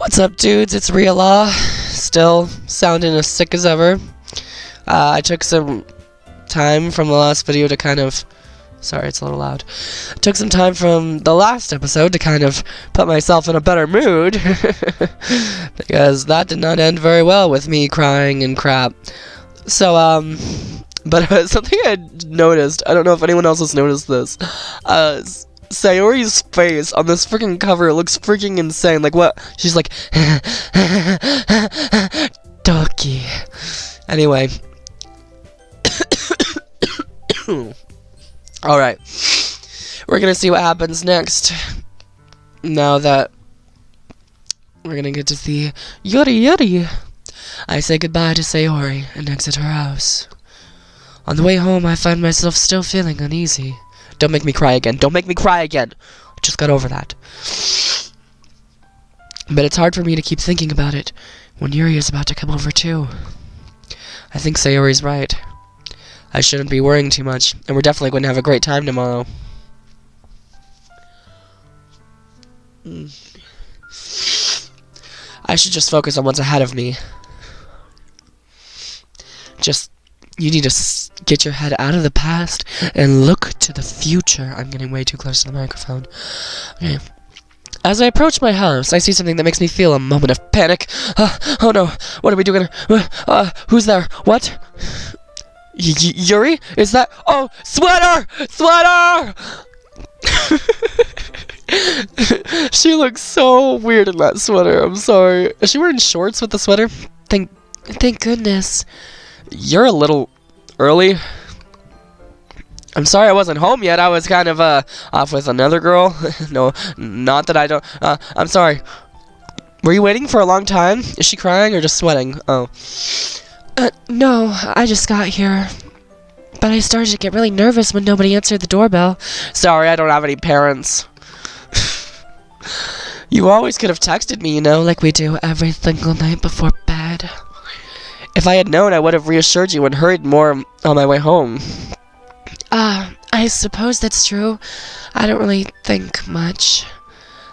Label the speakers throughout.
Speaker 1: What's up, dudes? It's Real Law, still sounding as sick as ever. I took some time from the last video to kind of... Sorry, it's a little loud. Took some time from the last episode to kind of put myself in a better mood. Because that did not end very well with me crying and crap. So, but something I noticed, I don't know if anyone else has noticed this, Sayori's face on this freaking cover looks freaking insane. Like, what? She's like, Doki. Anyway. Alright. We're gonna see what happens next. Now that we're gonna get to see Yuri. I say goodbye to Sayori and exit her house. On the way home, I find myself still feeling uneasy. Don't make me cry again. Don't make me cry again. I just got over that. But it's hard for me to keep thinking about it when Yuri is about to come over too. I think Sayori's right. I shouldn't be worrying too much, and we're definitely going to have a great time tomorrow. I should just focus on what's ahead of me. You need to get your head out of the past and look to the future. I'm getting way too close to the microphone. Okay. As I approach my house, I see something that makes me feel a moment of panic. Oh no, what are we doing? Who's there? What? Yuri? Is that? Oh, sweater! Sweater! She looks so weird in that sweater. I'm sorry. Is she wearing shorts with the sweater? Thank goodness. You're a little early. I'm sorry I wasn't home yet. I was kind of off with another girl. No, not that I don't. I'm sorry. Were you waiting for a long time? Is she crying or just sweating? Oh. No, I just got here. But I started to get really nervous when nobody answered the doorbell. Sorry, I don't have any parents. You always could have texted me, you know, like we do every single night before bed. If I had known, I would have reassured you and hurried more on my way home. I suppose that's true. I don't really think much.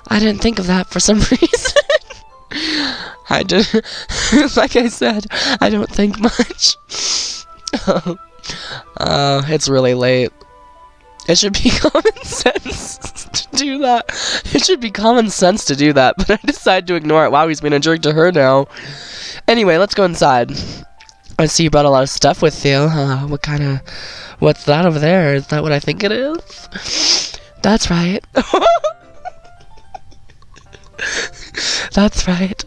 Speaker 1: I didn't think of that for some reason. I did. Like I said, I don't think much. It's really late. It should be common sense to do that. It should be common sense to do that, but I decided to ignore it. Wow, he's being a jerk to her now. Anyway, let's go inside. I see you brought a lot of stuff with you. What's that over there? Is that what I think it is? That's right. That's right.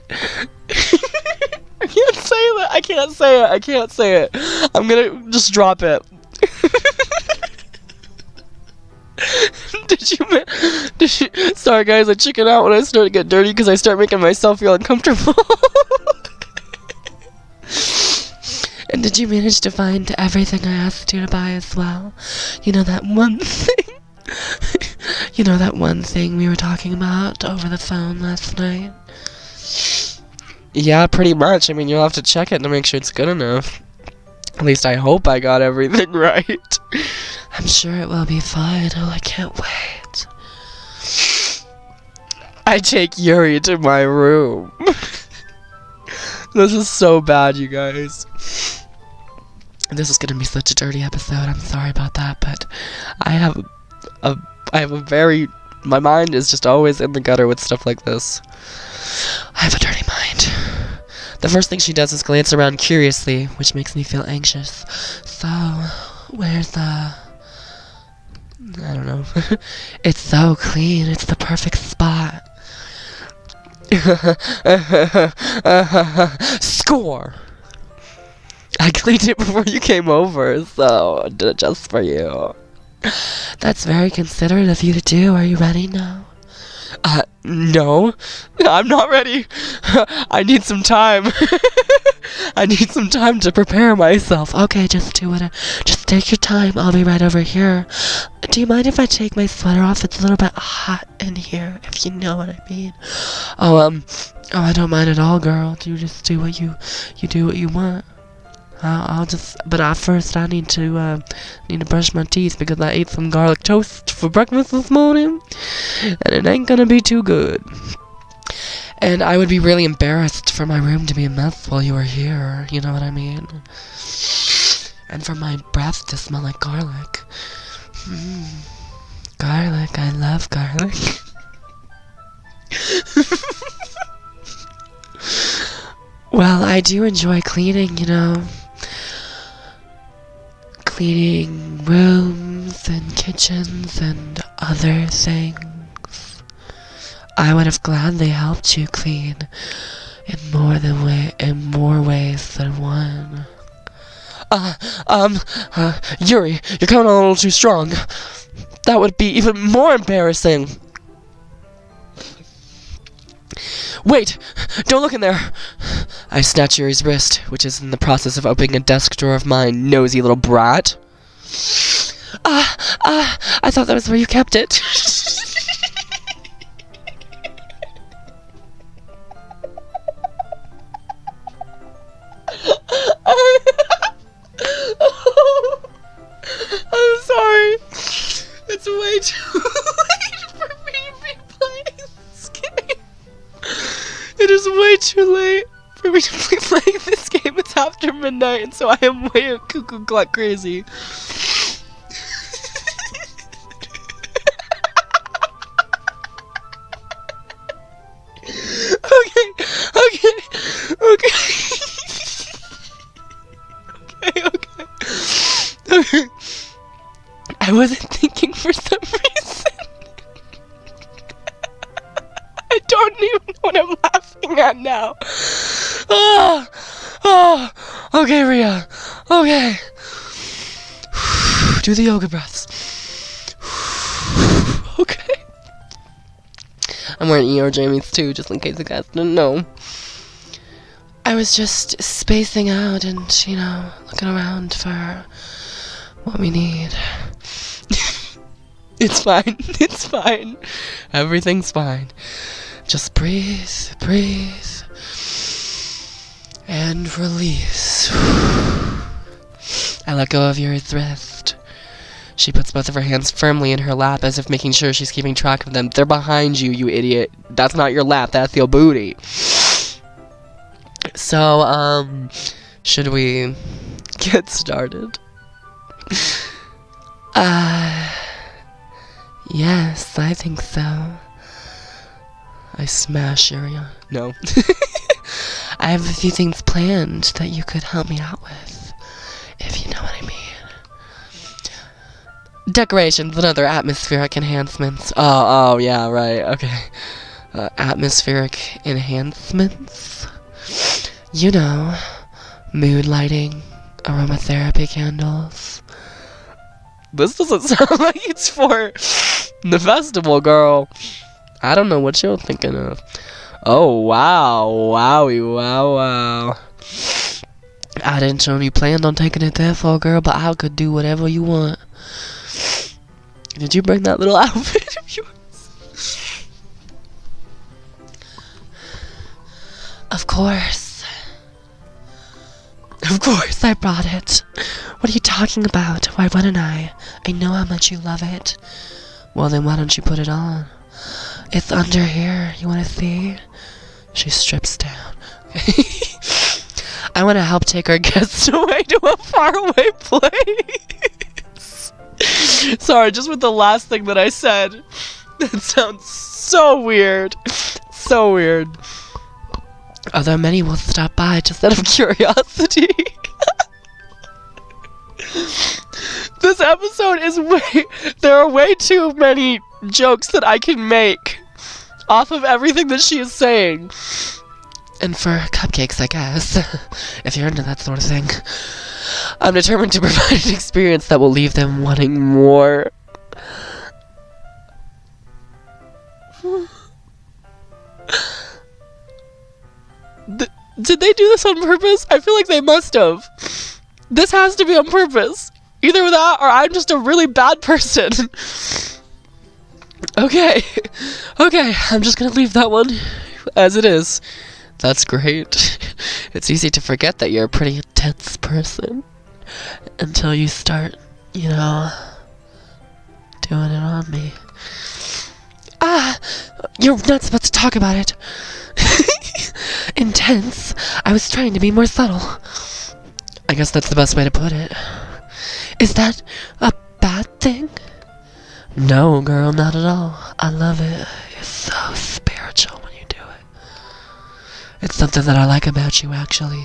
Speaker 1: I can't say that. I can't say it. I'm gonna just drop it. Did you? Sorry guys, I chicken out when I start to get dirty because I start making myself feel uncomfortable. And did you manage to find everything I asked you to buy as well? You know that one thing? You know that one thing we were talking about over the phone last night? Yeah, pretty much. I mean, you'll have to check it to make sure it's good enough. At least I hope I got everything right. I'm sure it will be fine. Oh, I can't wait. I take Yuri to my room. This is so bad, you guys. This is gonna be such a dirty episode. I'm sorry about that, but I have a very... My mind is just always in the gutter with stuff like this. I have a dirty mind. The first thing she does is glance around curiously, which makes me feel anxious. So, where's the... I don't know. It's so clean. It's the perfect spot. Score! I cleaned it before you came over, so I did it just for you. That's very considerate of you to do. Are you ready now? No. I'm not ready. I need some time. I need some time to prepare myself. Okay, just take your time. I'll be right over here. Do you mind if I take my sweater off? It's a little bit hot in here, if you know what I mean. Oh, I don't mind at all, girl. You just do what you do what you want. But first I need to brush my teeth because I ate some garlic toast for breakfast this morning, and it ain't gonna be too good. And I would be really embarrassed for my room to be a mess while you were here, you know what I mean? And for my breath to smell like garlic. Garlic, I love garlic. Well, I do enjoy cleaning, you know. Cleaning rooms and kitchens and other things. I would have gladly helped you clean in more ways than one. Yuri, you're coming on a little too strong. That would be even more embarrassing. Wait! Don't look in there! I snatch Yuri's wrist, which is in the process of opening a desk drawer of mine, nosy little brat. I thought that was where you kept it. I'm sorry. It's way too late for me to be playing this game. It is way too late for me to be playing this game. It's after midnight, and so I am way cuckoo clock crazy. Okay. I wasn't thinking for some reason. I don't even know what I'm laughing at now. Okay, Rhea. Okay. Do the yoga breaths. Okay. I'm wearing ER jammies too, just in case you guys didn't know. I was just spacing out and, you know, looking around for what we need. It's fine. It's fine. Everything's fine. Just breathe, and release. I let go of Yuri's wrist. She puts both of her hands firmly in her lap as if making sure she's keeping track of them. They're behind you, you idiot. That's not your lap, that's your booty. So, should we get started? Yes, I think so. I smash Yuri. No. I have a few things planned that you could help me out with, if you know what I mean. Decorations and other atmospheric enhancements. Oh, yeah, right, okay. Atmospheric enhancements? You know, mood lighting, aromatherapy candles. This doesn't sound like it's for the festival, girl. I don't know what you're thinking of. Oh, wow. Wowie, wow. I didn't know you planned on taking it there for, girl, but I could do whatever you want. Did you bring that little outfit of yours? Of course. Of course I brought it. What are you talking about? Why wouldn't I? I know how much you love it. Well, then why don't you put it on? It's under here. You want to see? She strips down. I want to help take our guests away to a faraway place. Sorry, just with the last thing that I said. That sounds so weird. So weird. Although many will stop by just out of curiosity. This episode is there are way too many jokes that I can make off of everything that she is saying. And for cupcakes, I guess, if you're into that sort of thing. I'm determined to provide an experience that will leave them wanting more. Did they do this on purpose? I feel like they must have. This has to be on purpose. Either that or I'm just a really bad person. Okay, I'm just gonna leave that one as it is. That's great. It's easy to forget that you're a pretty intense person until you start, you know, doing it on me. You're not supposed to talk about it. intense. I was trying to be more subtle. I guess that's the best way to put it. Is that a bad thing? No, girl, not at all. I love it. It's so spiritual when you do it. It's something that I like about you, actually.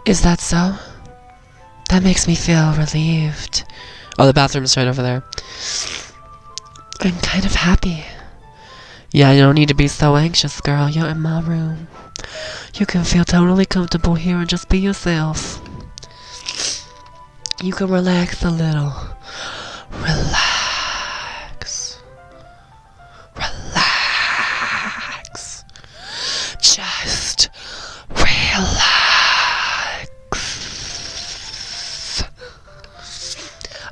Speaker 1: Is that so? That makes me feel relieved. Oh, the bathroom's right over there. I'm kind of happy. Yeah, you don't need to be so anxious, girl. You're in my room. You can feel totally comfortable here and just be yourself. You can relax a little. Relax. Relax. Just relax.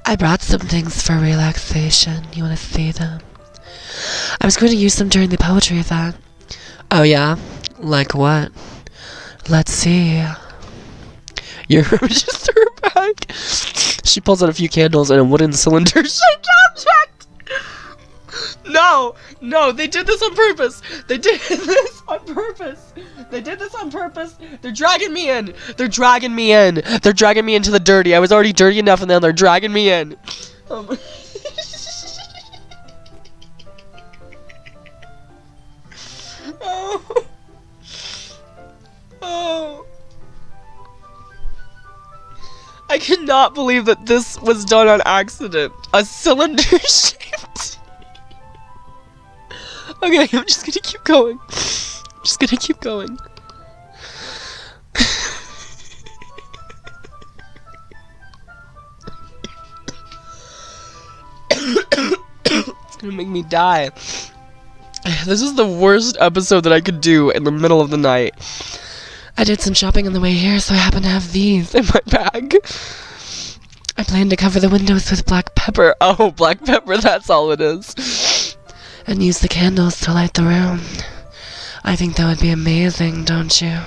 Speaker 1: I brought some things for relaxation. You want to see them? I was going to use them during the poetry event. Oh yeah? Like what? Let's see. Your room just threw her back. She pulls out a few candles and a wooden cylinder shaped object. No, they did this on purpose. They did this on purpose. They did this on purpose. They're dragging me in. They're dragging me in. They're dragging me into the dirty. I was already dirty enough, and then they're dragging me in. Oh. I cannot believe that this was done on accident. A cylinder shaped. Okay, I'm just gonna keep going. It's gonna make me die. This is the worst episode that I could do in the middle of the night. I did some shopping on the way here, so I happen to have these in my bag. I plan to cover the windows with black pepper. Oh, black pepper, that's all it is. And use the candles to light the room. I think that would be amazing, don't you?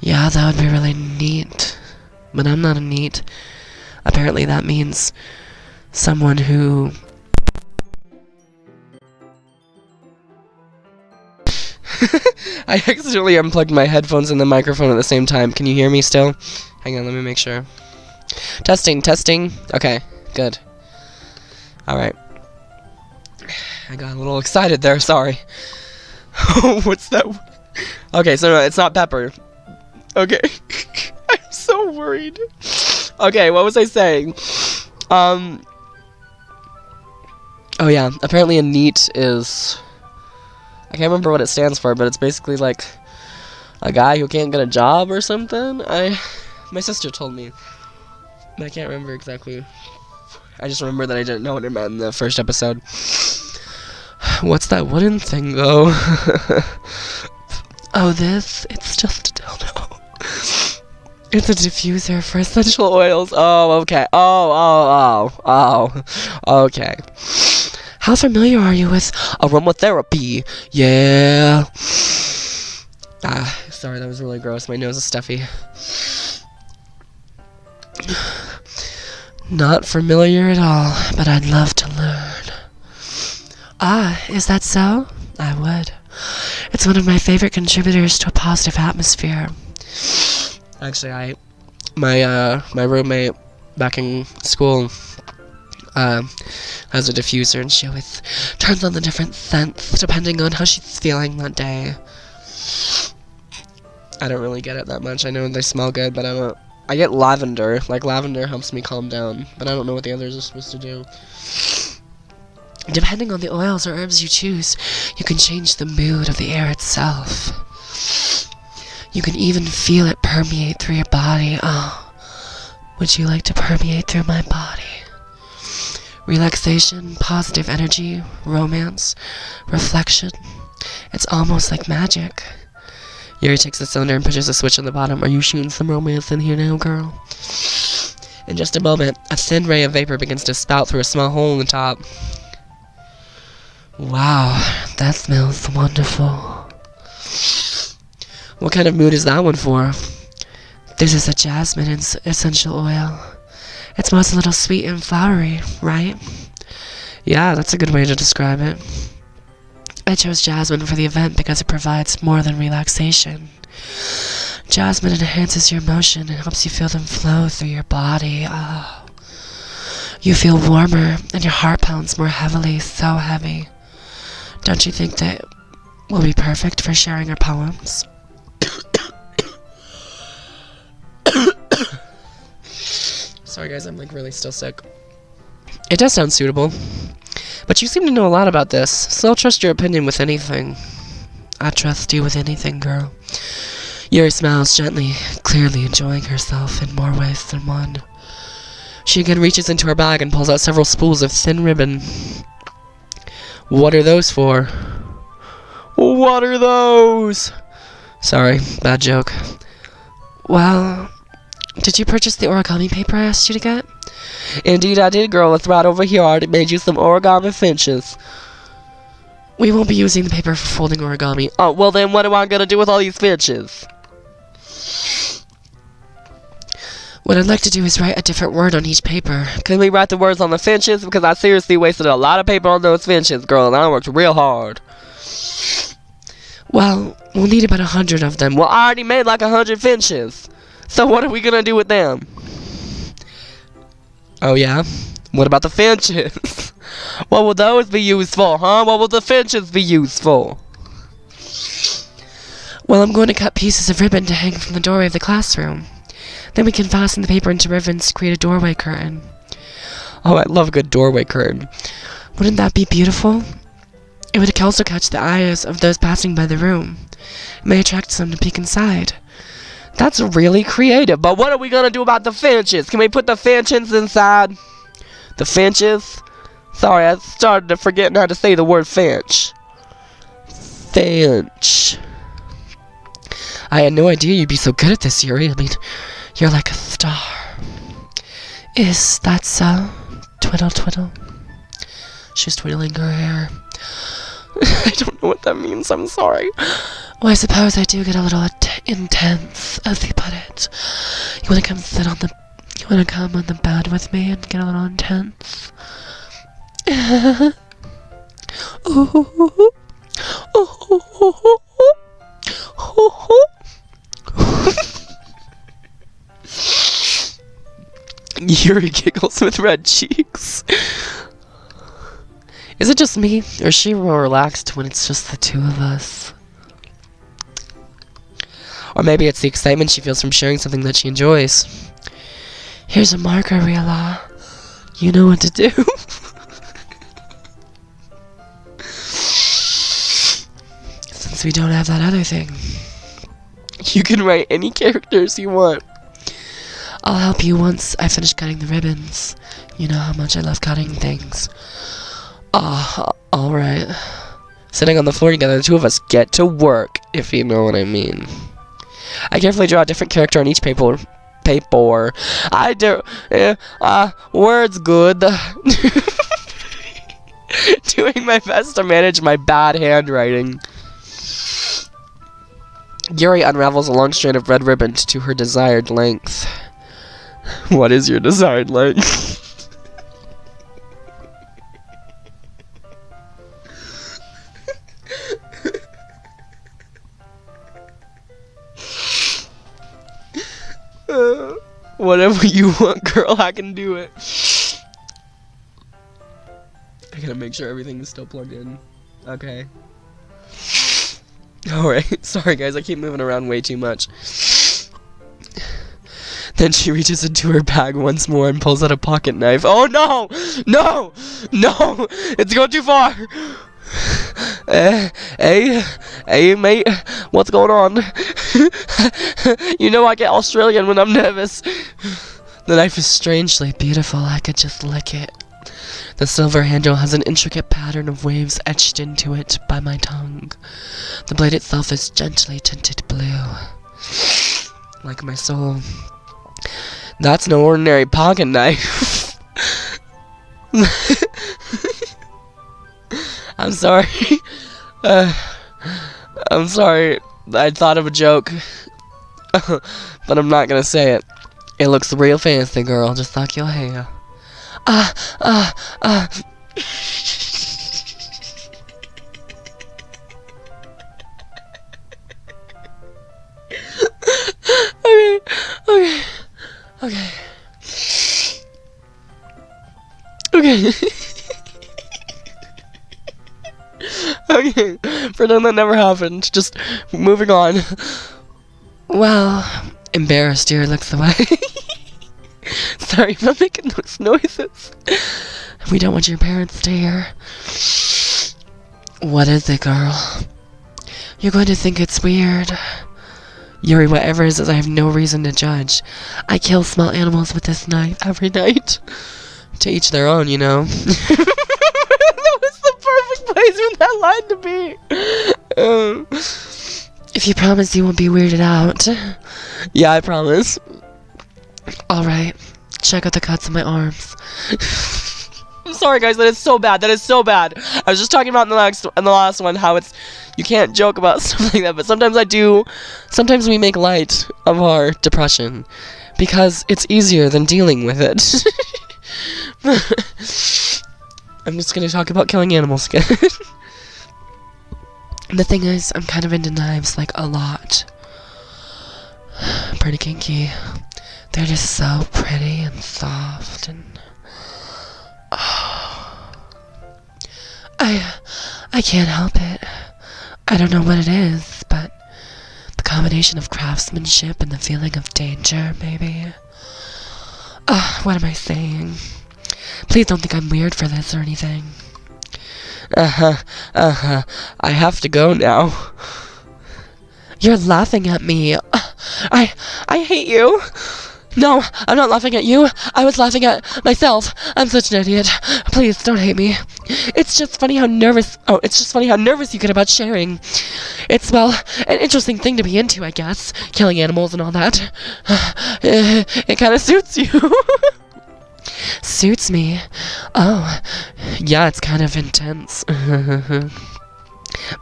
Speaker 1: Yeah, that would be really neat. But I'm not a neat. Apparently that means someone who... I accidentally unplugged my headphones and the microphone at the same time. Can you hear me still? Hang on, let me make sure. Testing. Okay, good. Alright. I got a little excited there, sorry. What's that? Okay, so no, it's not pepper. Okay. I'm so worried. Okay, what was I saying? Oh yeah, apparently a NEAT is... I can't remember what it stands for, but it's basically like a guy who can't get a job or something. My sister told me, but I can't remember exactly. I just remember that I didn't know what it meant in the first episode. What's that wooden thing, though? Oh, this? It's just a dildo. It's a diffuser for essential oils. Oh, okay. Oh, okay. How familiar are you with aromatherapy? Yeah. Sorry, that was really gross. My nose is stuffy. Not familiar at all, but I'd love to learn. Is that so? I would. It's one of my favorite contributors to a positive atmosphere. Actually, my roommate back in school has a diffuser, and she always turns on the different scents depending on how she's feeling that day. I don't really get it that much. I know they smell good, but I get lavender. Like, lavender helps me calm down, but I don't know what the others are supposed to do. Depending on the oils or herbs you choose, you can change the mood of the air itself. You can even feel it permeate through your body. Oh, would you like to permeate through my body? Relaxation, positive energy, romance, reflection. It's almost like magic. Yuri takes the cylinder and pushes a switch on the bottom. Are you shooting some romance in here now, girl? In just a moment, a thin ray of vapor begins to spout through a small hole in the top. Wow, that smells wonderful. What kind of mood is that one for? This is a jasmine essential oil. It smells a little sweet and flowery, right? Yeah, that's a good way to describe it. I chose jasmine for the event because it provides more than relaxation. Jasmine enhances your emotion and helps you feel them flow through your body. Oh. You feel warmer and your heart pounds more heavily, so heavy. Don't you think that will be perfect for sharing our poems? Sorry guys, I'm like really still sick. It does sound suitable. But you seem to know a lot about this, so I'll trust your opinion with anything. I trust you with anything, girl. Yuri smiles gently, clearly enjoying herself in more ways than one. She again reaches into her bag and pulls out several spools of thin ribbon. What are those for? What are those? Sorry, bad joke. Well, did you purchase the origami paper I asked you to get? Indeed I did, girl. It's right over here. I already made you some origami finches. We won't be using the paper for folding origami. Oh, well then what am I gonna do with all these finches? What I'd like to do is write a different word on each paper. Can we write the words on the finches? Because I seriously wasted a lot of paper on those finches, girl, and I worked real hard. Well, we'll need about 100 of them. Well, I already made like 100 finches. So what are we gonna do with them? Oh yeah? What about the finches? What will those be used for, huh? What will the finches be used for? Well, I'm going to cut pieces of ribbon to hang from the doorway of the classroom. Then we can fasten the paper into ribbons to create a doorway curtain. Oh, I love a good doorway curtain. Wouldn't that be beautiful? It would also catch the eyes of those passing by the room. It may attract some to peek inside. That's really creative, but what are we gonna do about the finches? Can we put the finches inside? The finches? Sorry, I started to forgetting how to say the word finch. Finch. I had no idea you'd be so good at this, Yuri. I mean, you're like a star. Is that so? Twiddle, twiddle. She's twiddling her hair. I don't know what that means, I'm sorry. Well, I suppose I do get a little intense, as you put it. You wanna come on the bed with me and get a little intense? Yuri giggles with red cheeks. Is it just me, or is she more relaxed when it's just the two of us? Or maybe it's the excitement she feels from sharing something that she enjoys. Here's a marker, Riala. You know what to do. Since we don't have that other thing, you can write any characters you want. I'll help you once I finish cutting the ribbons. You know how much I love cutting things. Alright. Sitting on the floor together, the two of us get to work, if you know what I mean. I carefully draw a different character on each paper. I do. Words good. Doing my best to manage my bad handwriting. Yuri unravels a long strand of red ribbon to her desired length. What is your desired length? Whatever you want, girl, I can do it. I gotta make sure everything is still plugged in. Okay. Alright, sorry guys, I keep moving around way too much. Then she reaches into her bag once more and pulls out a pocket knife. Oh no! No! No! It's going too far! Hey, mate, what's going on? You know I get Australian when I'm nervous. The knife is strangely beautiful. I could just lick it. The silver handle has an intricate pattern of waves etched into it by my tongue. The blade itself is gently tinted blue. Like my soul. That's no ordinary pocket knife. I'm sorry. I'm sorry. I thought of a joke. But I'm not gonna say it. It looks real fancy, girl, just like your hair. Okay. Okay. Okay. Pretend that never happened. Just moving on. Well, embarrassed, Yuri looks away. Sorry if I'm making those noises. We don't want your parents to hear. What is it, girl? You're going to think it's weird. Yuri, whatever it is, I have no reason to judge. I kill small animals with this knife every night. To each their own, you know. That was the perfect place for that line to be. If you promise you won't be weirded out. Yeah, I promise. Alright. Check out the cuts on my arms. I'm sorry, guys, that is so bad. That is so bad. I was just talking about in the last one how it's... You can't joke about stuff like that, but sometimes I do. Sometimes we make light of our depression. Because it's easier than dealing with it. I'm just gonna talk about killing animals again. The thing is, I'm kind of into knives, like, a lot. Pretty kinky. They're just so pretty and soft and... Oh. I can't help it. I don't know what it is, but the combination of craftsmanship and the feeling of danger, maybe. What am I saying? Please don't think I'm weird for this or anything. I have to go now. You're laughing at me. I hate you. No, I'm not laughing at you. I was laughing at myself. I'm such an idiot. Please don't hate me. It's just funny how nervous you get about sharing. It's, well, an interesting thing to be into, I guess. Killing animals and all that. It kind of suits you. Suits me? Oh, yeah, it's kind of intense.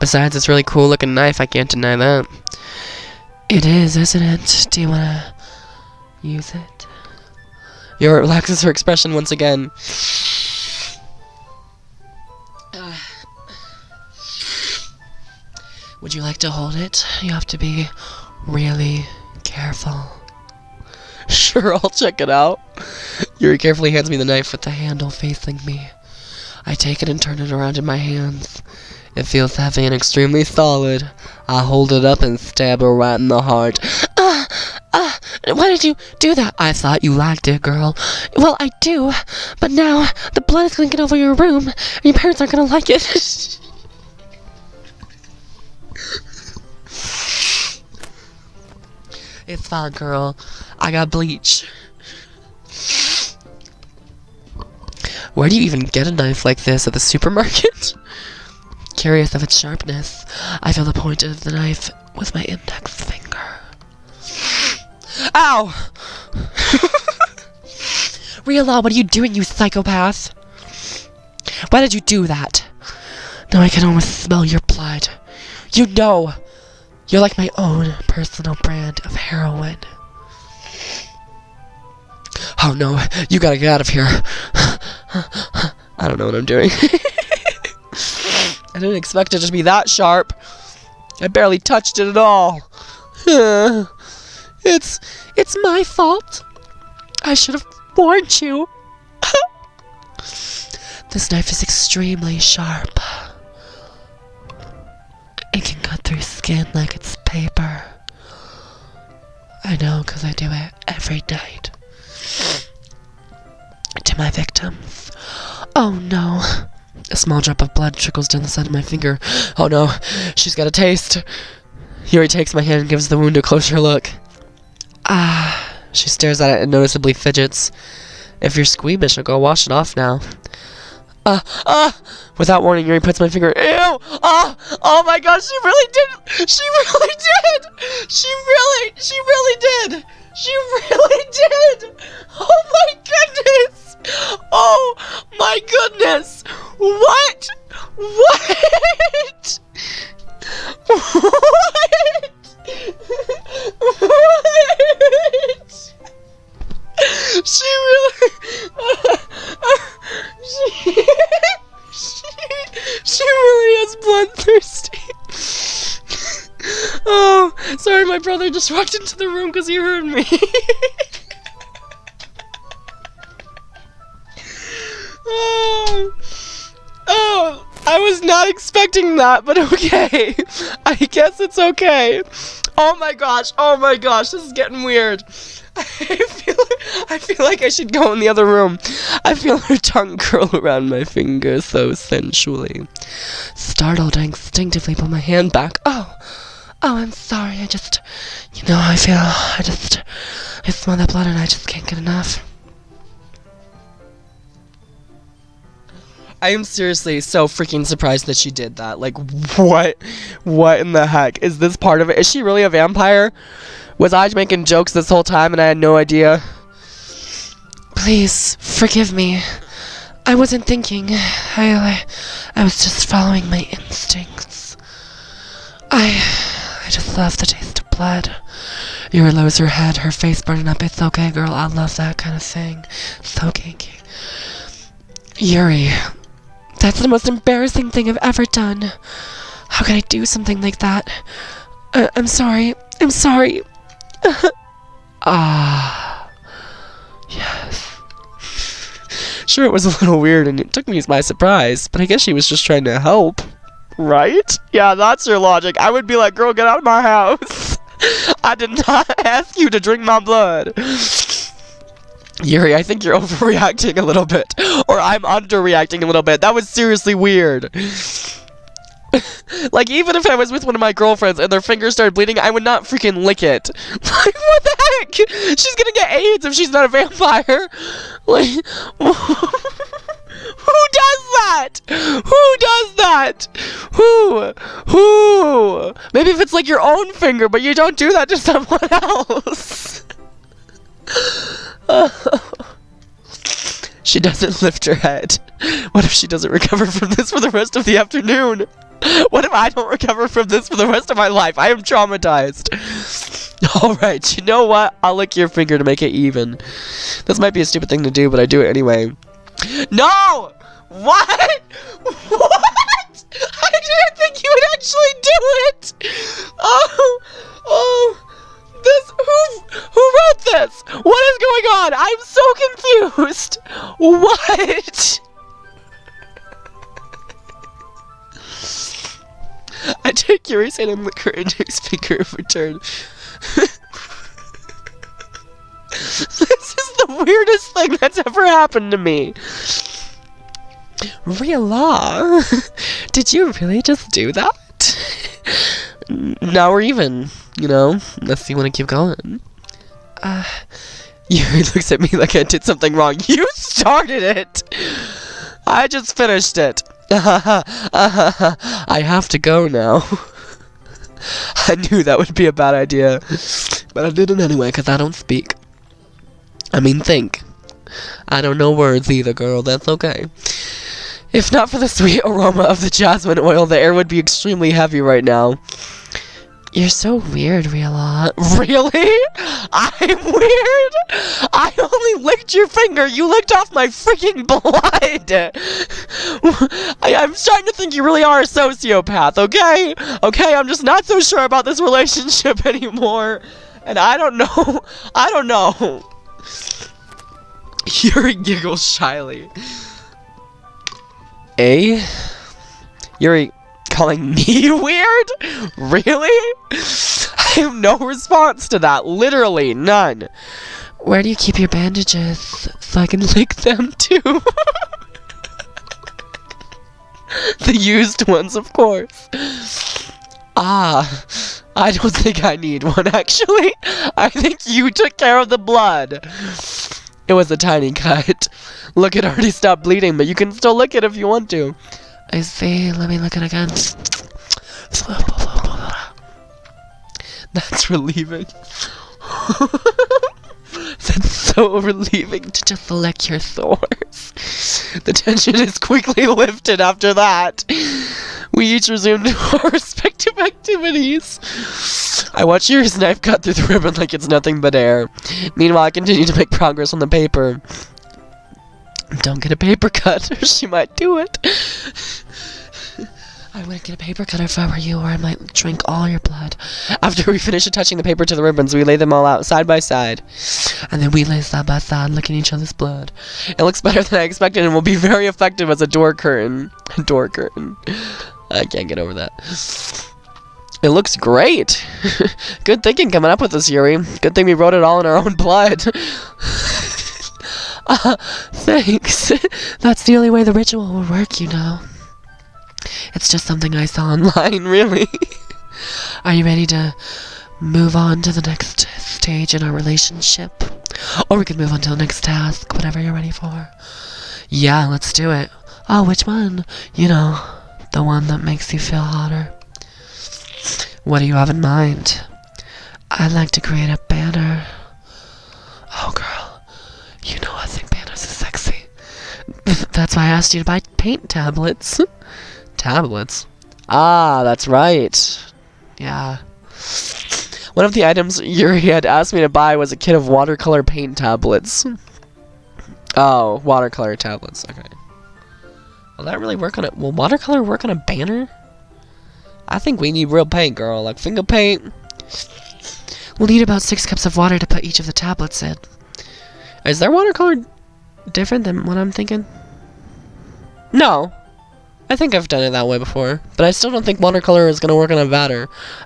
Speaker 1: Besides, it's a really cool looking knife, I can't deny that. It is, isn't it? Do you wanna use it? Yuri relaxes her expression once again. Would you like to hold it? You have to be really careful. Sure, I'll check it out. Yuri carefully hands me the knife with the handle facing me. I take it and turn it around in my hands. It feels heavy and extremely solid. I hold it up and stab her right in the heart. Why did you do that? I thought you liked it, girl. Well, I do, but now the blood is gonna get over your room, and your parents aren't gonna like it. It's fine, girl. I got bleach. Where do you even get a knife like this? At the supermarket? Curious of its sharpness, I feel the point of the knife with my index finger. Ow! Rila, what are you doing, you psychopath? Why did you do that? Now I can almost smell your blood. You know! You're like my own personal brand of heroin. Oh no, you gotta get out of here. I don't know what I'm doing. I didn't expect it to be that sharp. I barely touched it at all. It's my fault. I should have warned you. This knife is extremely sharp. It can cut through skin like it's paper. I know, 'cause I do it every night. To my victims. Oh no. A small drop of blood trickles down the side of my finger. Oh no, she's got a taste. Yuri takes my hand and gives the wound a closer look. She stares at it and noticeably fidgets. If you're squeamish, I'll go wash it off now. Without warning, Yuri puts my finger. Ew! Oh my gosh, she really did! She really did! She really did! She really did! Oh my goodness! Oh my goodness! What? What? What? What? She really... She really is bloodthirsty. Oh, sorry, my brother just walked into the room because he heard me. not expecting that, but okay. I guess it's okay. Oh my gosh, this is getting weird. I feel like I should go in the other room. I feel her tongue curl around my finger so sensually. Startled, I instinctively pull my hand back. Oh, I'm sorry. I just, I smell that blood and I just can't get enough. I am seriously so freaking surprised that she did that. Like, what in the heck? Is this part of it? Is she really a vampire? Was I making jokes this whole time and I had no idea? Please, forgive me. I wasn't thinking. I was just following my instincts. I just love the taste of blood. Yuri lowers her head, her face burning up. It's okay, girl. I love that kind of thing. So kinky. Yuri, that's the most embarrassing thing I've ever done. How can I do something like that? I'm sorry. Yes. Sure, it was a little weird and it took me by surprise, but I guess she was just trying to help. Right? Yeah, that's your logic. I would be like, girl, get out of my house. I did not ask you to drink my blood. Yuri, I think you're overreacting a little bit. Or I'm underreacting a little bit. That was seriously weird. Like, even if I was with one of my girlfriends and their fingers started bleeding, I would not freaking lick it. Like, what the heck? She's gonna get AIDS if she's not a vampire. Like, who does that? Who? Maybe if it's like your own finger, but you don't do that to someone else. She doesn't lift her head. What if she doesn't recover from this for the rest of the afternoon? What if I don't recover from this for the rest of my life? I am traumatized. Alright, you know what? I'll lick your finger to make it even. This might be a stupid thing to do, but I do it anyway. No! What? What? I didn't think you would actually do it! Oh. Who wrote this? What is going on? I'm so confused. What? I take Yuri's hand and lick her index finger in return. This is the weirdest thing that's ever happened to me. Real Did you really just do that? Now we're even, unless you want to keep going. Yuri looks at me like I did something wrong. You started it! I just finished it. I have to go now. I knew that would be a bad idea, but I did it anyway because I don't speak. I mean, think. I don't know words either, girl. That's okay. If not for the sweet aroma of the jasmine oil, the air would be extremely heavy right now. You're so weird, Riola. Really? I'm weird? I only licked your finger. You licked off my freaking blood. I'm starting to think you really are a sociopath, okay? Okay, I'm just not so sure about this relationship anymore. And I don't know. Yuri giggles shyly. Yuri calling me weird? Really? I have no response to that. Literally none. Where do you keep your bandages so I can lick them too? The used ones, of course. I don't think I need one, actually. I think you took care of the blood. It was a tiny cut. Look, it already stopped bleeding, but you can still lick it if you want to. I see. Let me look at it again. That's relieving. That's so relieving to just lick your sores. The tension is quickly lifted after that. We each resumed our respective activities. I watch Yuri's knife cut through the ribbon like it's nothing but air. Meanwhile, I continue to make progress on the paper. Don't get a paper cut, or she might do it. I wouldn't get a paper cutter if I were you, or I might drink all your blood. After we finish attaching the paper to the ribbons, we lay them all out side by side. And then we lay side by side, licking each other's blood. It looks better than I expected and will be very effective as a door curtain. I can't get over that. It looks great. Good thinking coming up with this, Yuri. Good thing we wrote it all in our own blood. Thanks. That's the only way the ritual will work, you know. It's just something I saw online, really. Are you ready to move on to the next stage in our relationship? Or we could move on to the next task, whatever you're ready for. Yeah, let's do it. Oh, which one? You know, the one that makes you feel hotter. What do you have in mind? I'd like to create a banner. Oh, girl. You know I think banners are sexy. That's why I asked you to buy paint tablets. Tablets? Ah, that's right. Yeah. One of the items Yuri had asked me to buy was a kit of watercolor paint tablets. Oh, watercolor tablets. Okay. Will that really work on it? Will watercolor work on a banner? I think we need real paint, girl. Like finger paint. We'll need about 6 cups of water to put each of the tablets in. Is their watercolor different than what I'm thinking? No. I think I've done it that way before. But I still don't think watercolor is going to work on a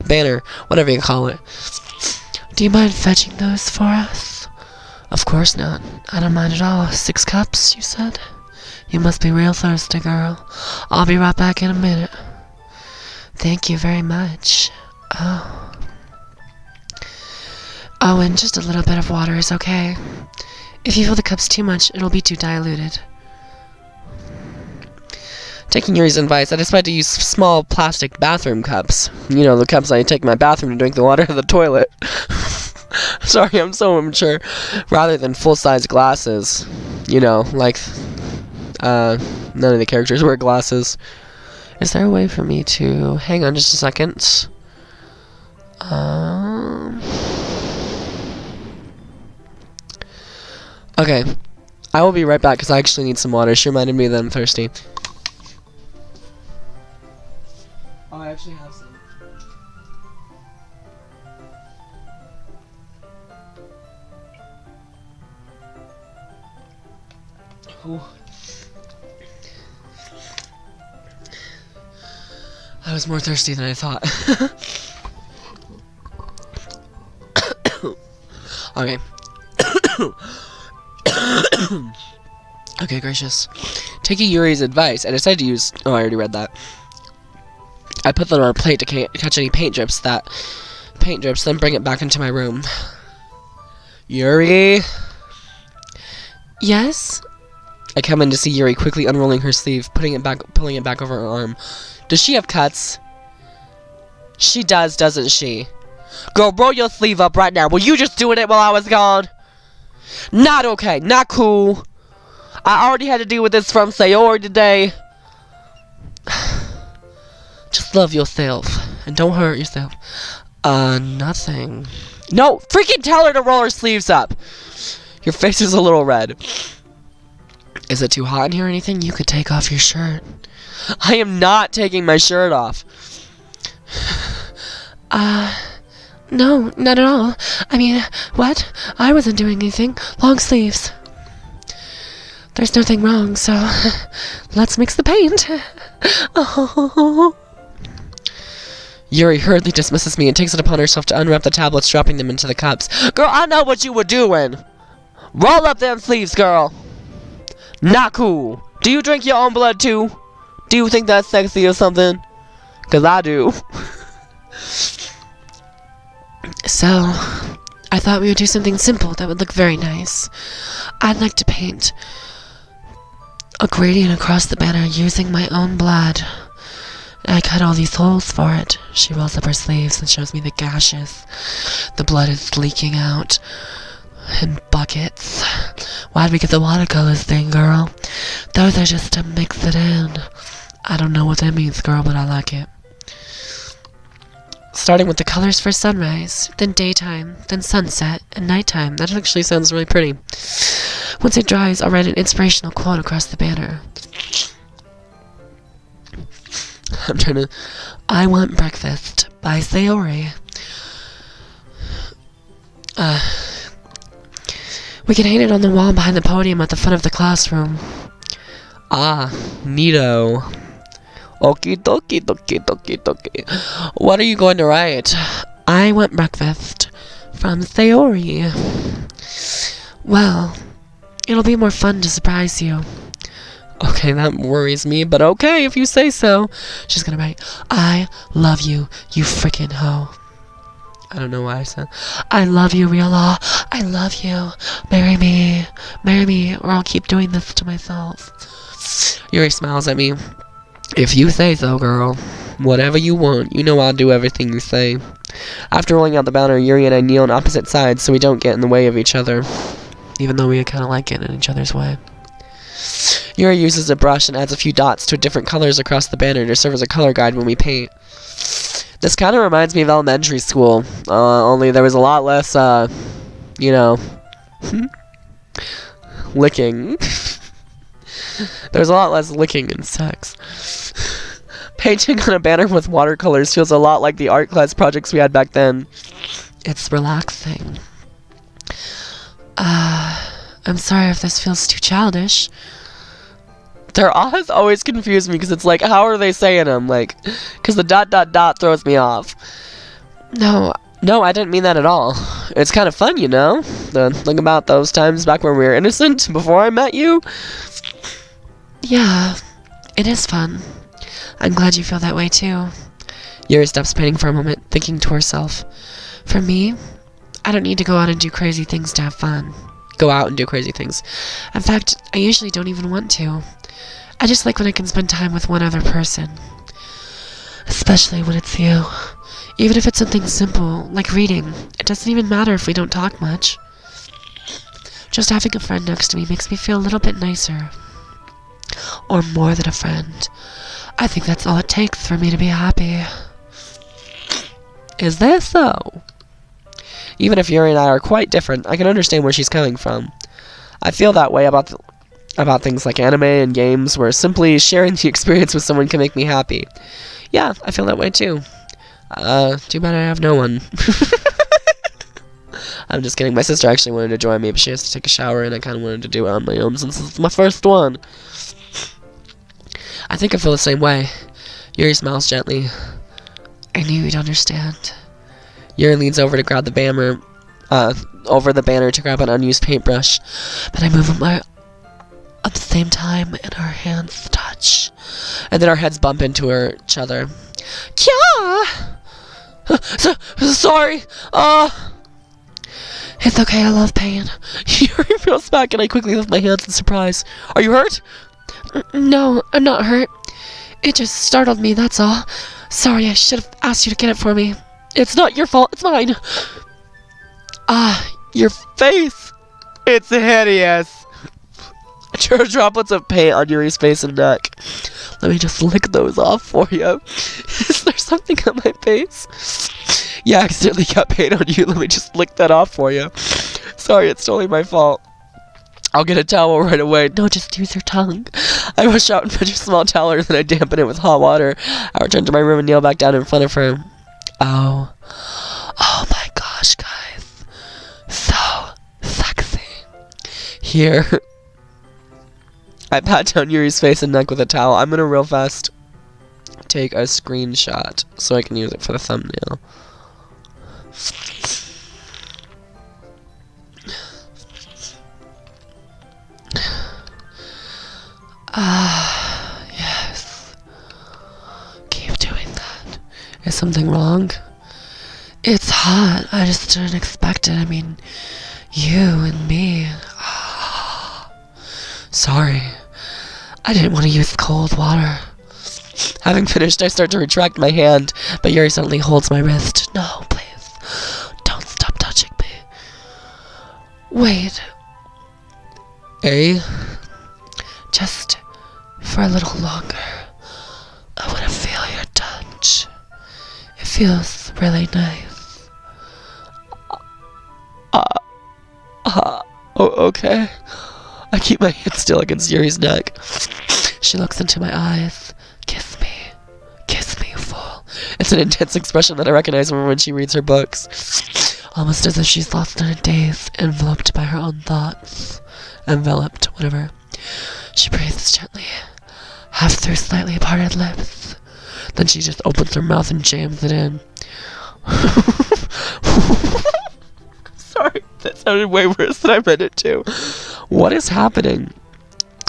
Speaker 1: banner, whatever you call it. Do you mind fetching those for us? Of course not. I don't mind at all. 6 cups, you said? You must be real thirsty, girl. I'll be right back in a minute. Thank you very much. Oh, and just a little bit of water is okay. If you fill the cups too much, it'll be too diluted. Taking Yuri's advice, I decided to use small plastic bathroom cups. You know, the cups I take in my bathroom to drink the water out of the toilet. Sorry, I'm so immature. Rather than full-size glasses. You know, like, none of the characters wear glasses. Is there a way for me to... Hang on just a second. Okay. I will be right back because I actually need some water. She reminded me that I'm thirsty. Oh, I actually have some. Ooh. I was more thirsty than I thought. Okay. Okay, gracious. Taking Yuri's advice, I decided to use... Oh, I already read that. I put them on a plate to catch any paint drips, then bring it back into my room. Yuri? Yes? I come in to see Yuri quickly unrolling her sleeve, pulling it back over her arm. Does she have cuts? She does, doesn't she? Girl, roll your sleeve up right now. Were you just doing it while I was gone? Not okay. Not cool. I already had to deal with this from Sayori today. Just love yourself. And don't hurt yourself. Nothing. No, freaking tell her to roll her sleeves up. Your face is a little red. Is it too hot in here or anything? You could take off your shirt. I am not taking my shirt off. No, not at all. I mean, what? I wasn't doing anything. Long sleeves. There's nothing wrong, so let's mix the paint. Oh. Yuri hurriedly dismisses me and takes it upon herself to unwrap the tablets, dropping them into the cups. Girl, I know what you were doing. Roll up them sleeves, girl. Not cool. Do you drink your own blood, too? Do you think that's sexy or something? 'Cause I do. So, I thought we would do something simple that would look very nice. I'd like to paint a gradient across the banner using my own blood. I cut all these holes for it. She rolls up her sleeves and shows me the gashes. The blood is leaking out in buckets. Why'd we get the watercolors thing, girl? Those are just to mix it in. I don't know what that means, girl, but I like it. Starting with the colors for sunrise, then daytime, then sunset, and nighttime. That actually sounds really pretty. Once it dries, I'll write an inspirational quote across the banner. I want breakfast by Sayori. We can hang it on the wall behind the podium at the front of the classroom. Ah, neato. Okie dokie dokie dokie dokie. What are you going to write? I want breakfast from Yuri. Well, it'll be more fun to surprise you. Okay, that worries me, but okay, if you say so. She's gonna write, I love you, you freaking hoe. I don't know why I said, I love you, Riola. I love you. Marry me, or I'll keep doing this to myself. Yuri smiles at me. If you say so, girl. Whatever you want, you know I'll do everything you say. After rolling out the banner, Yuri and I kneel on opposite sides so we don't get in the way of each other. Even though we kind of like getting in each other's way. Yuri uses a brush and adds a few dots to different colors across the banner to serve as a color guide when we paint. This kind of reminds me of elementary school, only there was a lot less, licking. There was a lot less licking and sex. Painting on a banner with watercolors feels a lot like the art class projects we had back then. It's relaxing. I'm sorry if this feels too childish. Their ahs always confuse me because it's like, how are they saying them? Like, because the ... throws me off. No, I didn't mean that at all. It's kind of fun, you know? Think about those times back when we were innocent, before I met you. Yeah, it is fun. I'm glad you feel that way too. Yuri stops painting for a moment, thinking to herself. For me, I don't need to go out and do crazy things to have fun. Go out and do crazy things. In fact, I usually don't even want to. I just like when I can spend time with one other person. Especially when it's you. Even if it's something simple, like reading. It doesn't even matter if we don't talk much. Just having a friend next to me makes me feel a little bit nicer. Or more than a friend. I think that's all it takes for me to be happy. Is that so? Even if Yuri and I are quite different, I can understand where she's coming from. I feel that way about things like anime and games, where simply sharing the experience with someone can make me happy. Yeah, I feel that way too. Too bad I have no one. I'm just kidding. My sister actually wanted to join me, but she has to take a shower, and I kind of wanted to do it on my own since it's my first one. I think I feel the same way. Yuri smiles gently. I knew you'd understand. Yuri leans over to grab the banner, to grab an unused paintbrush, but I move my at the same time, and our hands touch, and then our heads bump into each other. Kya! Sorry. It's okay. I love pain. Yuri feels back, and I quickly lift my hands in surprise. Are you hurt? No, I'm not hurt. It just startled me, that's all. Sorry, I should have asked you to get it for me. It's not your fault, it's mine. Your face. It's hideous. Droplets of paint on Yuri's face and neck. Let me just lick those off for you. Is there something on my face? Yeah, I accidentally got paint on you. Let me just lick that off for you. Sorry, it's totally my fault. I'll get a towel right away. No, just use your tongue. I rush out and fetch a small towel, and then I dampen it with hot water. I return to my room and kneel back down in front of her. Oh my gosh, guys. So sexy. Here. I pat down Yuri's face and neck with a towel. I'm gonna real fast take a screenshot so I can use it for the thumbnail. Yes. Keep doing that. Is something wrong? It's hot. I just didn't expect it. I mean, you and me. Sorry. I didn't want to use cold water. Having finished, I start to retract my hand, but Yuri suddenly holds my wrist. No, please. Don't stop touching me. Wait. Just for a little longer. I want to feel your touch. It feels really nice. Okay. I keep my hand still against Yuri's neck. She looks into my eyes. Kiss me. Kiss me, you fool. It's an intense expression that I recognize from when she reads her books. Almost as if she's lost in a daze, enveloped by her own thoughts. Enveloped, whatever. She breathes gently. half through slightly parted lips. Then she just opens her mouth and jams it in. Sorry, that sounded way worse than I meant it to. What is happening?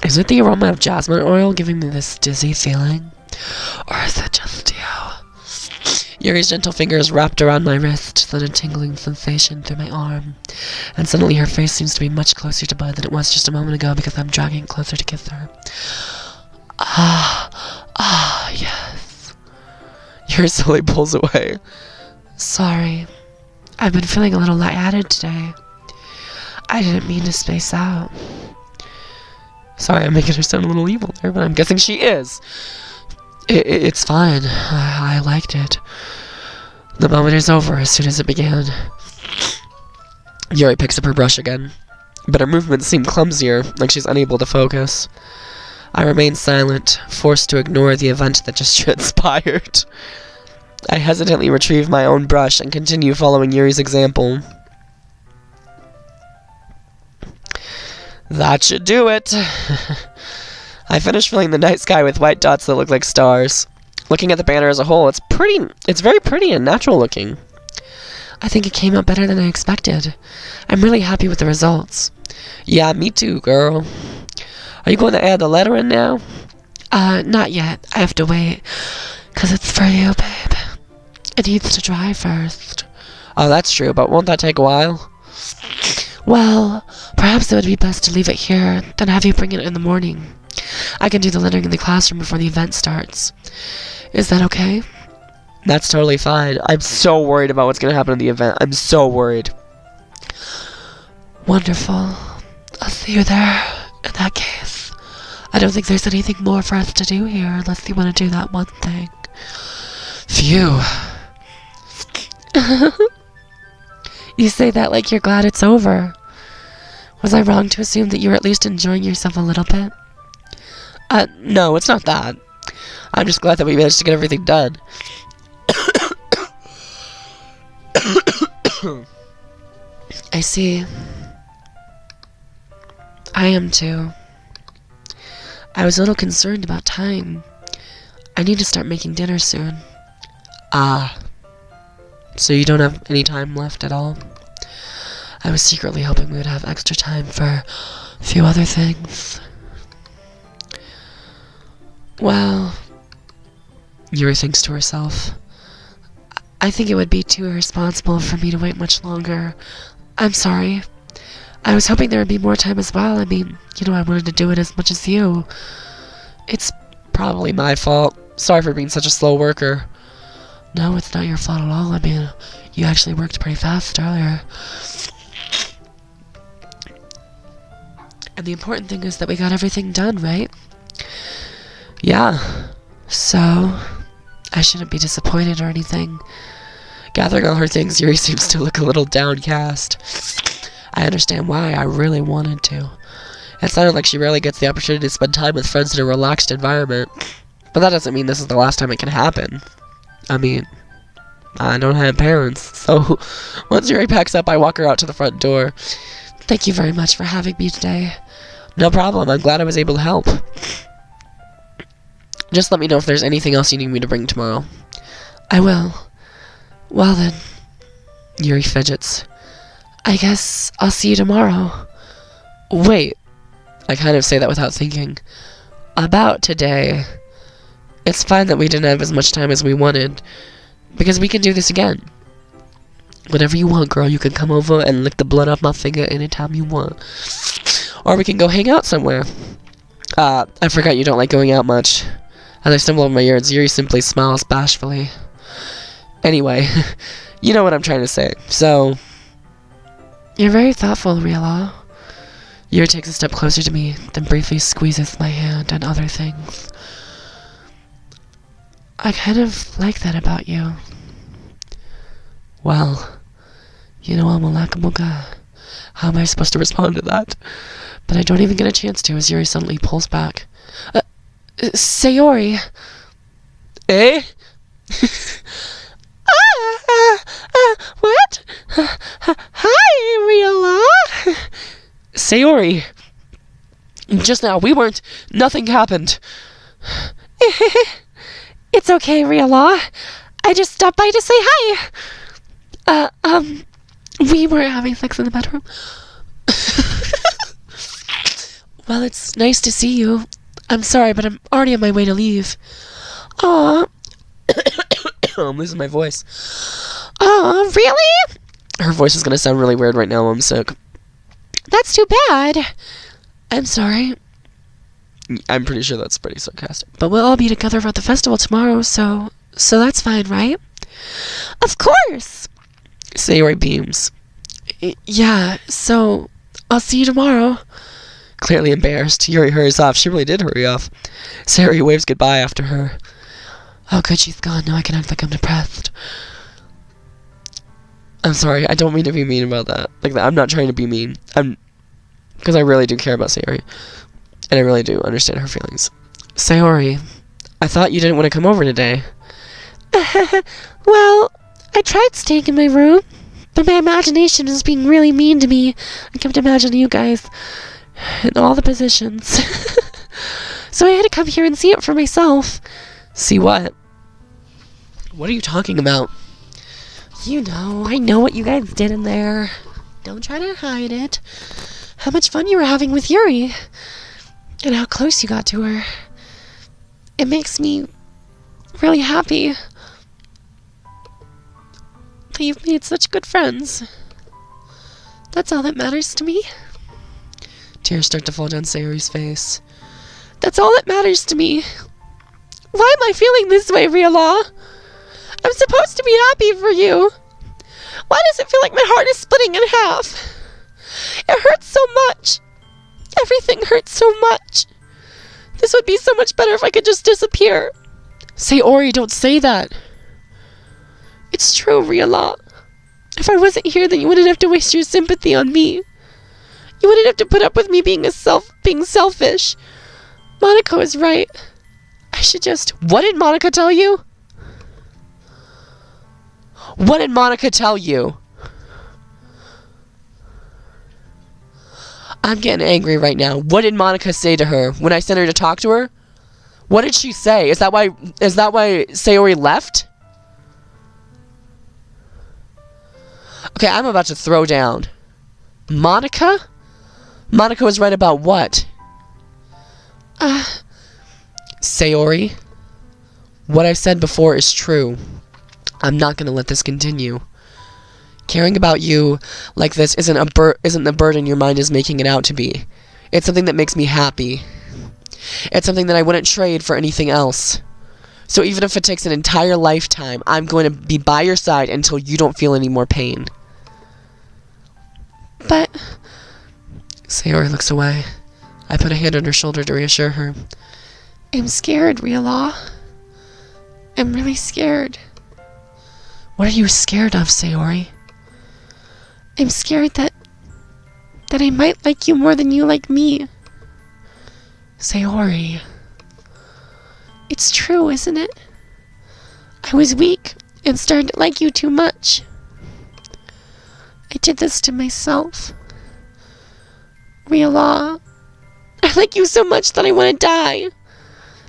Speaker 1: Is it the aroma of jasmine oil giving me this dizzy feeling? Or is it just you? Yuri's gentle fingers wrapped around my wrist, then a tingling sensation through my arm. And suddenly her face seems to be much closer to mine than it was just a moment ago because I'm dragging it closer to kiss her. Yes. Yuri slowly pulls away. Sorry. I've been feeling a little lightheaded today. I didn't mean to space out. Sorry, I'm making her sound a little evil there, but I'm guessing she is. It's fine. I liked it. The moment is over as soon as it began. Yuri picks up her brush again, but her movements seem clumsier, like she's unable to focus. I remain silent, forced to ignore the event that just transpired. I hesitantly retrieve my own brush and continue following Yuri's example. That should do it. I finished filling the night sky with white dots that look like stars. Looking at the banner as a whole, it's very pretty and natural looking. I think it came out better than I expected. I'm really happy with the results. Yeah, me too, girl. Are you going to add the letter in now? Not yet. I have to wait. 'Cause it's for you, babe. It needs to dry first. Oh, that's true, but won't that take a while? Well, perhaps it would be best to leave it here, then have you bring it in the morning. I can do the lettering in the classroom before the event starts. Is that okay? That's totally fine. I'm so worried about what's going to happen in the event. I'm so worried. Wonderful. I'll see you there, in that case. I don't think there's anything more for us to do here, unless you want to do that one thing. Phew. You say that like you're glad it's over. Was I wrong to assume that you're at least enjoying yourself a little bit? No, it's not that. I'm just glad that we managed to get everything done. I see. I am too. I was a little concerned about time. I need to start making dinner soon. So you don't have any time left at all? I was secretly hoping we would have extra time for a few other things. Well, Yuri thinks to herself, I think it would be too irresponsible for me to wait much longer. I'm sorry. I was hoping there would be more time as well. I mean, I wanted to do it as much as you. It's probably my fault. Sorry for being such a slow worker. No, it's not your fault at all. I mean, you actually worked pretty fast earlier. And the important thing is that we got everything done, right? Yeah. So, I shouldn't be disappointed or anything. Gathering all her things, Yuri seems to look a little downcast. I understand why. I really wanted to. It sounded like she rarely gets the opportunity to spend time with friends in a relaxed environment. But that doesn't mean this is the last time it can happen. I mean, I don't have parents, so once Yuri packs up, I walk her out to the front door. Thank you very much for having me today. No problem. I'm glad I was able to help. Just let me know if there's anything else you need me to bring tomorrow. I will. Well then. Yuri fidgets. I guess I'll see you tomorrow. Wait. I kind of say that without thinking. About today. It's fine that we didn't have as much time as we wanted, because we can do this again. Whenever you want, girl, you can come over and lick the blood off my finger anytime you want. Or we can go hang out somewhere. I forgot you don't like going out much. As I stumble over my words, Yuri simply smiles bashfully. Anyway, you know what I'm trying to say, so... You're very thoughtful, Riela. Yuri takes a step closer to me, then briefly squeezes my hand and other things. I kind of like that about you. Well, I'm a likable guy. How am I supposed to respond to that? But I don't even get a chance to as Yuri suddenly pulls back. Sayori! Eh? What? Hi, Riela! Sayori! Just now, nothing happened. It's okay, Riola. I just stopped by to say hi. We were having sex in the bedroom. Well, it's nice to see you. I'm sorry, but I'm already on my way to leave. Aw. I'm losing my voice. Aw, really? Her voice is gonna sound really weird right now while I'm sick. That's too bad. I'm sorry. I'm pretty sure that's pretty sarcastic. But we'll all be together at the festival tomorrow, so that's fine, right? Of course! Sayori beams. Yeah, so I'll see you tomorrow. Clearly embarrassed, Yuri hurries off. She really did hurry off. Sayori waves goodbye after her. Oh good, she's gone. Now I can act like I'm depressed. I'm sorry, I don't mean to be mean about that. Like, I'm not trying to be mean. Because I really do care about Sayori. And I really do understand her feelings. Sayori, I thought you didn't want to come over today. Well, I tried staying in my room, but my imagination was being really mean to me. I kept imagining you guys in all the positions. So I had to come here and see it for myself. See what? What are you talking about? You know, I know what you guys did in there. Don't try to hide it. How much fun you were having with Yuri. And how close you got to her. It makes me really happy that you've made such good friends. That's all that matters to me. Tears start to fall down Sayori's face. That's all that matters to me. Why am I feeling this way, Riola? I'm supposed to be happy for you. Why does it feel like my heart is splitting in half? It hurts so much. Everything hurts so much. This would be so much better if I could just disappear. Sayori, don't say that. It's true, Riola. If I wasn't here, then you wouldn't have to waste your sympathy on me. You wouldn't have to put up with me being selfish. Monaco is right. I should just... What did Monica tell you? What did Monica tell you? I'm getting angry right now. What did Monica say to her when I sent her to talk to her? What did she say? Is that why Sayori left? Okay, I'm about to throw down. Monica? Monica was right about what? Sayori, what I said before is true. I'm not gonna let this continue. Caring about you like this isn't the burden your mind is making it out to be. It's something that makes me happy. It's something that I wouldn't trade for anything else. So even if it takes an entire lifetime, I'm going to be by your side until you don't feel any more pain. But... Sayori looks away. I put a hand on her shoulder to reassure her. I'm scared, Riola. I'm really scared. What are you scared of, Sayori? I'm scared that I might like you more than you like me. Sayori. It's true, isn't it? I was weak and started to like you too much. I did this to myself. Riola, I like you so much that I want to die.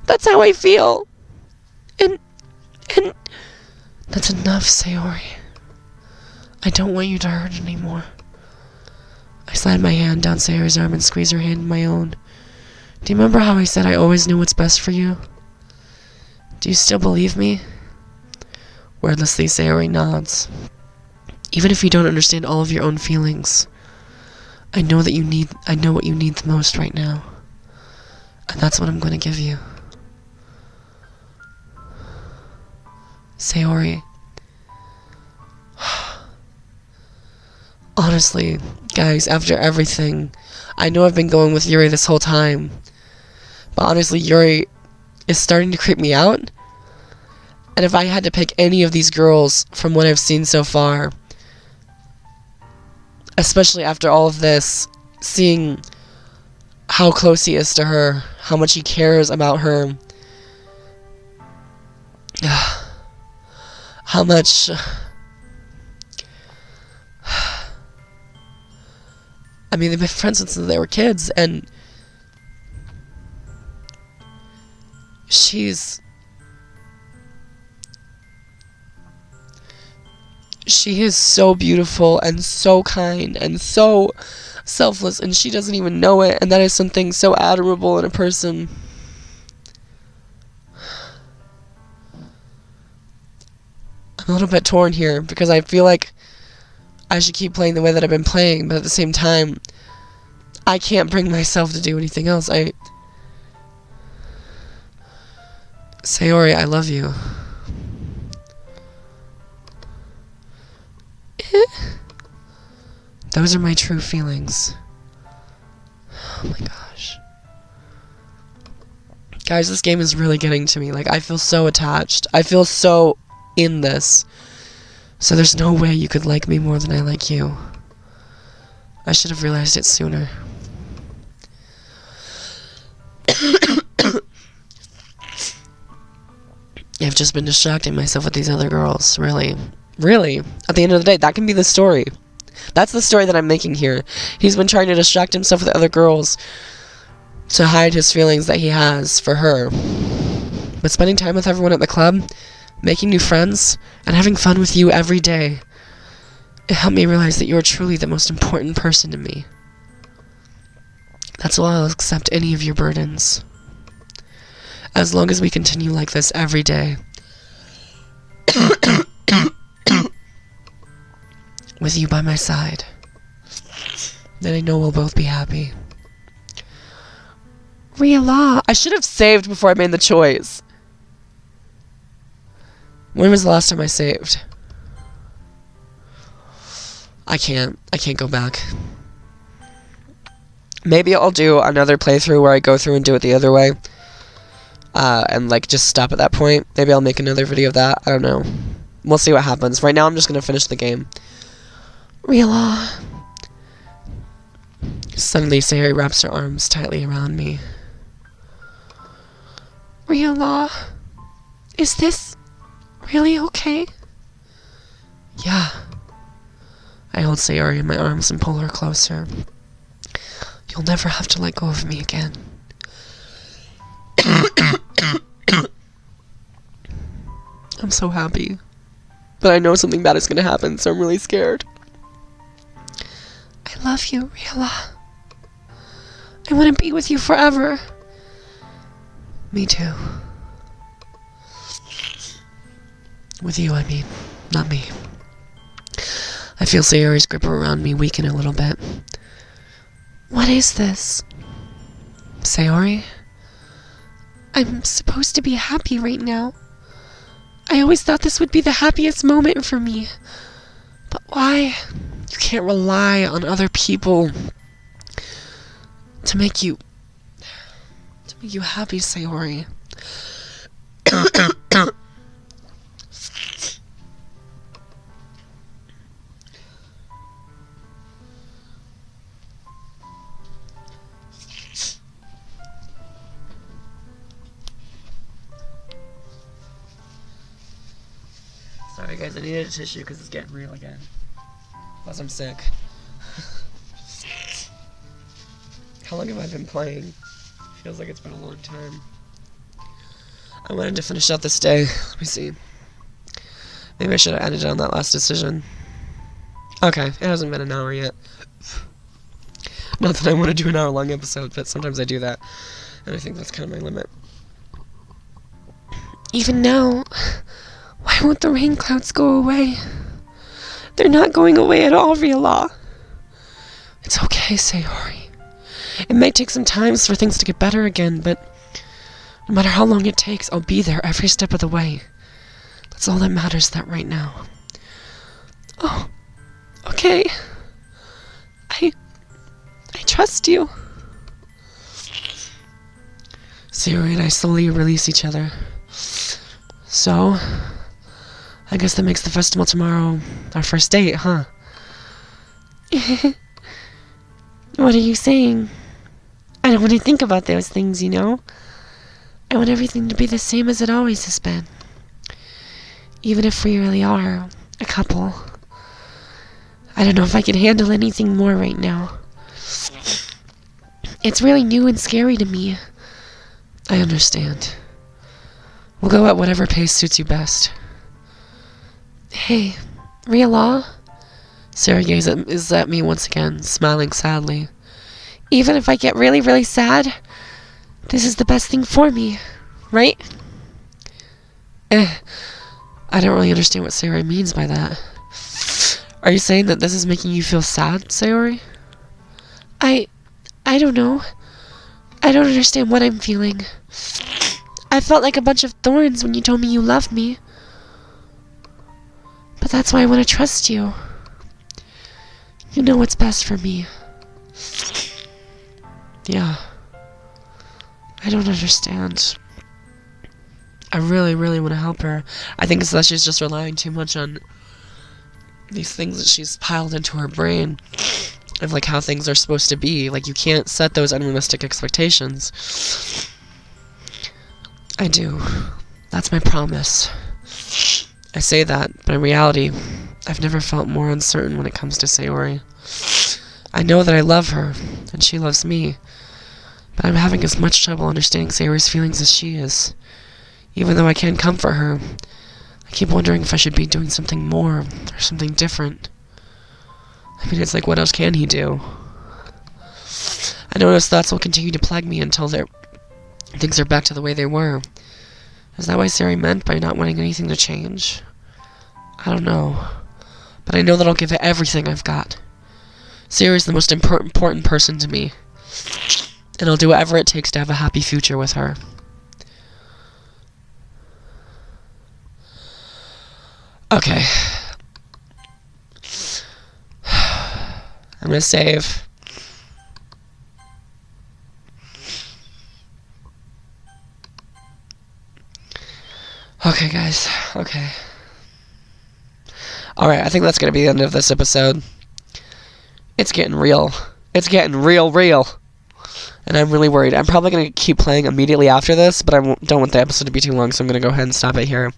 Speaker 1: That's how I feel. And that's enough, Sayori. I don't want you to hurt anymore. I slide my hand down Sayori's arm and squeeze her hand in my own. Do you remember how I said I always knew what's best for you? Do you still believe me? Wordlessly, Sayori nods. Even if you don't understand all of your own feelings, I know what you need the most right now. And that's what I'm going to give you. Sayori. Honestly, guys, after everything, I know I've been going with Yuri this whole time. But honestly, Yuri is starting to creep me out. And if I had to pick any of these girls from what I've seen so far, especially after all of this, seeing how close he is to her, how much he cares about her, how much... I mean, they've been friends since they were kids, and she's She is so beautiful and so kind and so selfless, and she doesn't even know it, and that is something so admirable in a person. I'm a little bit torn here, because I feel like I should keep playing the way that I've been playing, but at the same time, I can't bring myself to do anything else. Sayori, I love you. Those are my true feelings. Oh my gosh. Guys, this game is really getting to me. Like, I feel so attached. I feel so in this. So there's no way you could like me more than I like you. I should have realized it sooner. I've just been distracting myself with these other girls, really. Really, at the end of the day, that can be the story. That's the story that I'm making here. He's been trying to distract himself with other girls to hide his feelings that he has for her. But spending time with everyone at the club, making new friends, and having fun with you every day, it helped me realize that you're truly the most important person to me. That's why I'll accept any of your burdens. As long as we continue like this every day. With you by my side. Then I know we'll both be happy. Rila, I should have saved before I made the choice. When was the last time I saved? I can't go back. Maybe I'll do another playthrough where I go through and do it the other way. And like just stop at that point. Maybe I'll make another video of that. I don't know. We'll see what happens. Right now I'm just gonna finish the game. Rila. Suddenly Sayori wraps her arms tightly around me. Rila. Is this really okay? Yeah. I hold Sayori in my arms and pull her closer. You'll never have to let go of me again. I'm so happy. But I know something bad is going to happen, so I'm really scared. I love you, Rila. I want to be with you forever. Me too. With you, I mean. Not me. I feel Sayori's grip around me weaken a little bit. What is this? Sayori? I'm supposed to be happy right now. I always thought this would be the happiest moment for me. But why? You can't rely on other people to make you happy, Sayori. Sorry guys, I needed a tissue because it's getting real again. Plus I'm sick. How long have I been playing? Feels like it's been a long time. I wanted to finish out this day. Let me see. Maybe I should have ended on that last decision. Okay, it hasn't been an hour yet. Not that I want to do an hour-long episode, but sometimes I do that. And I think that's kind of my limit. Even now, why won't the rain clouds go away? They're not going away at all, Rila. It's okay, Sayori. It may take some time for things to get better again, but no matter how long it takes, I'll be there every step of the way. That's all that matters right now. Oh, okay. I trust you. Sayori and I slowly release each other. So, I guess that makes the festival tomorrow our first date, huh? What are you saying? I don't want to think about those things, you know? I want everything to be the same as it always has been. Even if we really are a couple. I don't know if I can handle anything more right now. It's really new and scary to me. I understand. We'll go at whatever pace suits you best. Hey, Real? Sarah gazes at me once again, smiling sadly. Even if I get really, really sad, this is the best thing for me, right? I don't really understand what Sayori means by that. Are you saying that this is making you feel sad, Sayori? I don't know. I don't understand what I'm feeling. I felt like a bunch of thorns when you told me you loved me. But that's why I want to trust you. You know what's best for me. Yeah. I don't understand. I really, really want to help her. I think it's that she's just relying too much on these things that she's piled into her brain of like how things are supposed to be. Like, you can't set those unrealistic expectations. I do. That's my promise. I say that, but in reality, I've never felt more uncertain when it comes to Sayori. I know that I love her, and she loves me, but I'm having as much trouble understanding Sayori's feelings as she is. Even though I can comfort her, I keep wondering if I should be doing something more, or something different. I mean, it's like, what else can he do? I know those thoughts will continue to plague me until things are back to the way they were. Is that what Sayori meant by not wanting anything to change? I don't know. But I know that I'll give it everything I've got. Sayori's the most important person to me. And I'll do whatever it takes to have a happy future with her. Okay. I'm gonna save. Okay, guys. Okay. Alright, I think that's gonna be the end of this episode. It's getting real. It's getting real. And I'm really worried. I'm probably gonna keep playing immediately after this, but I don't want the episode to be too long, so I'm gonna go ahead and stop it here.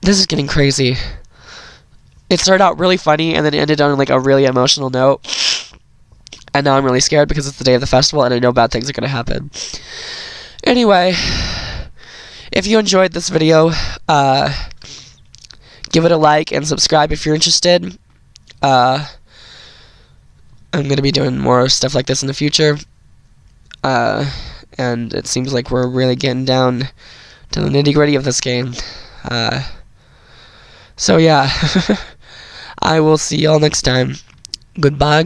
Speaker 1: This is getting crazy. It started out really funny, and then ended on like a really emotional note. And now I'm really scared because it's the day of the festival, and I know bad things are gonna happen. Anyway, if you enjoyed this video, give it a like and subscribe if you're interested. I'm going to be doing more stuff like this in the future. And it seems like we're really getting down to the nitty-gritty of this game. So yeah, I will see y'all next time. Goodbye.